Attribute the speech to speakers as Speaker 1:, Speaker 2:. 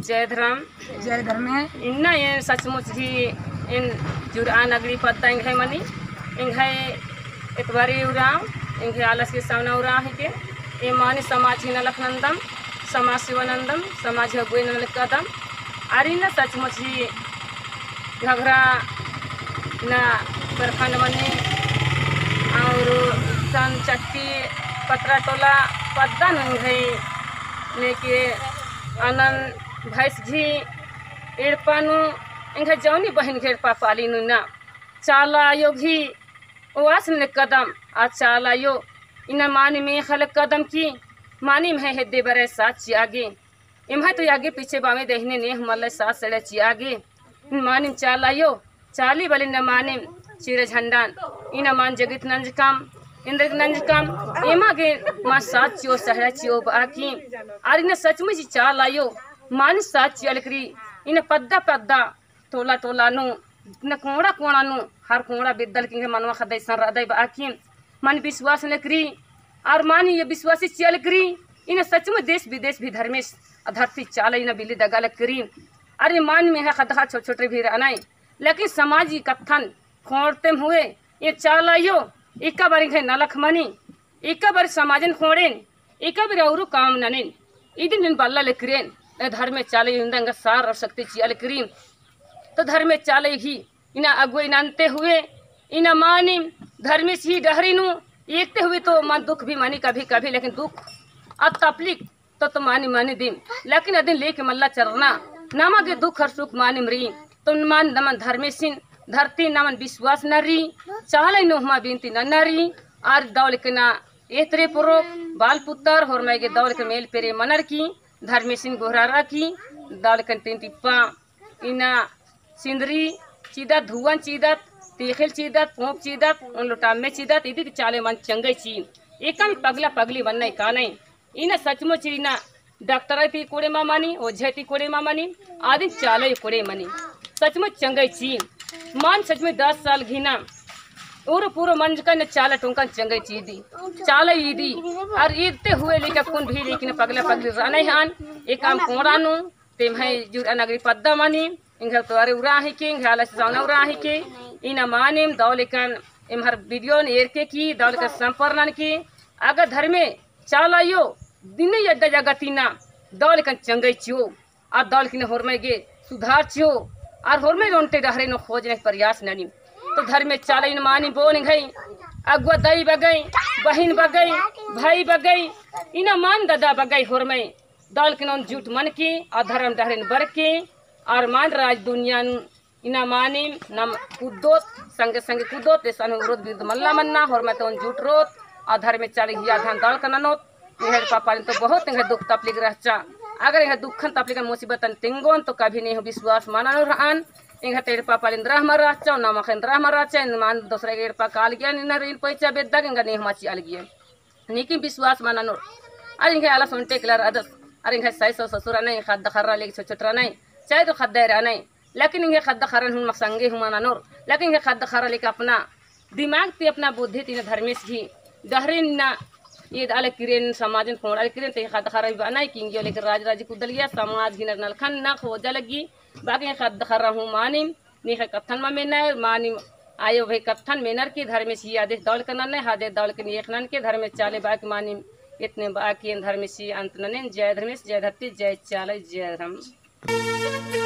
Speaker 1: जय धर्म
Speaker 2: जय धर्म है
Speaker 1: इन्ना ये सचमुच ही इन जुरा नगरी पत्ता इंग है मनी इंग है इतवारी उराम इंग आलस के सामना उरा है के ये मानी समाज ही नलखनंदम समाज शिवानंदम समाज हगुए नलकदम आरी न सचमुच ही घघरा न प्रखंड मनी और सन चट्टी पत्रा टोला पद्दा नहीं है लेके आनंद भैंस घी एड़पानु इंघ जौनी बहन घेर पापाली ना चाला यो घी वास ने कदम आ चाला यो इन मानी में खल कदम की मानी में है दे बरे साथ ची आगे इम तो आगे पीछे बामे देखने ने हमले साथ सड़े ची आगे मानी चाला यो चाली बलि न मानी चिर झंडान इन मान जगित नंज काम इंद्र नंज काम एमा गे मा साथ चियो सहरा चियो बाकी आरी न सचमुच चाला यो मान साथ चलकरी इन पद्दा पद्दा तोला तोला नु न कोड़ा कोड़ा नु हर कोड़ा बिदल के मनवा खदई सन रदई बाकी मन विश्वास न करी और मान ये विश्वासी चलकरी इन सचमुच देश विदेश भी धर्मेश धरती चाल इन बिल्ली दगाल करी अरे मान में है खदहा छोटे छोटे भी रहना लेकिन समाजी कथन खोड़ते हुए ये चालायो एक बारी है नलख मनी एक बार समाजन खोड़ेन एक बार और काम ननेन इदिन दिन बल्ला लेकरेन धर्म चाले इंदंग सार और शक्ति चियल करीम तो धर्म चाले ही इना अगुए नानते हुए इना मानी धर्म ही डहरीनु एकते हुए तो मन दुख भी मानी कभी कभी लेकिन दुख अब तपलिक तो मानी मानी दिन लेकिन अदिन लेके मल्ला चरना नामा के दुख और सुख मानी मरी तो मान नमन धर्मेसिन धरती नमन विश्वास नरी चाले नोहमा बिनती नरी आर दौल के ना एतरे पुरो बाल पुत्र और मैं के दौल के मेल पेरे मनर की धर्मेसिन गोहरारा की दाल कंटेन टिप्पा इना सिंदरी चीदत धुवन चीदत तेखिल चीदत पोंप चीदत उन लुटाम में चीदत इदी चाले मन चंगे ची एकम पगला पगली बनने का नहीं इना सचमुच इना डॉक्टर पी कोड़े मामानी ओझेती कोड़े मामानी आदि चाले कोड़े मनी सचमुच चंगे ची मान सचमुच 10 साल घिना और पूरा मंज का न चाला टुंकन चंगे चीदी चाला ईदी और ईदते हुए लेके कौन भी लेकिन पगला पगली राने हान एक काम कोरानु ते मैं जुरा नगरी पद्दा मानी इंघ तो अरे उरा है के इंघ आला साउना उरा है के इना मानेम दौलेकन इम हर वीडियो ने एर के की दौलेकन संपर्णन की अगर धर्मे चाला यो दिन यड्डा जगतीना दौलेकन चंगे चियो आ दौल की होरमे गे सुधार चियो और होरमे रोंटे डहरे नो खोजने प्रयास ननी तो धर्म में चाले इन मानी बोन गई अगुआ दई बगई बहन बगई भाई बगई इना मान दादा बगई होर में दौल के नौन झूठ मन की और धर्म डहरन बर के और मान राज दुनिया इना मानी नम कुदोत संगे संगे कुदोत ऐसा विरोध विरुद्ध मल्ला मन्ना होर में तो झूठ रोत और धर्म में चाले हिया धान दौल का ननोत यह पापा तो बहुत दुख तपलिक रह अगर यह दुखन तपलिक मुसीबत तिंगोन तो कभी नहीं विश्वास माना रहन इंग तेरे पापा इंद्रा हमारा चाव ना मखेंद्रा हमारा चाव मान दूसरे के पा काल गया निना रेल पैसा बेदा इंग नहीं हमाची आल गया निकी विश्वास माना नो अरे इंग आला सुनते कलर अदस अरे इंग सही सो ससुरा नहीं खद्दा खर्रा लेके छोटा नहीं चाहे तो खद्दा रहा नहीं लेकिन इंग खद्दा खर्रा हूं मसंगे हूं माना नोर लेकिन इंग खद्दा खर्रा लेके अपना दिमाग ते अपना बुद्धि तीन धर्मेश ही गहरीन ना ये आले किरेन समाजन फोड़ आले किरेन ते खद्दा खर्रा बनाई किंग लेके राज राज कुदल गया समाज गिनर नलखन ना खोजा लगी बाकी खद खरहूँ मानिम नी है कत्थन में मेनर मानिम आयो भाई कत्थन मेनर की धर्म सी आदेश दौड़ करना ने हादे दौड़ के एक नन के धर्म चाले बाकी मानिम इतने बाकी धर्म सी अंत नने जय धर्मेश जय धरती जय चाले जय धर्म।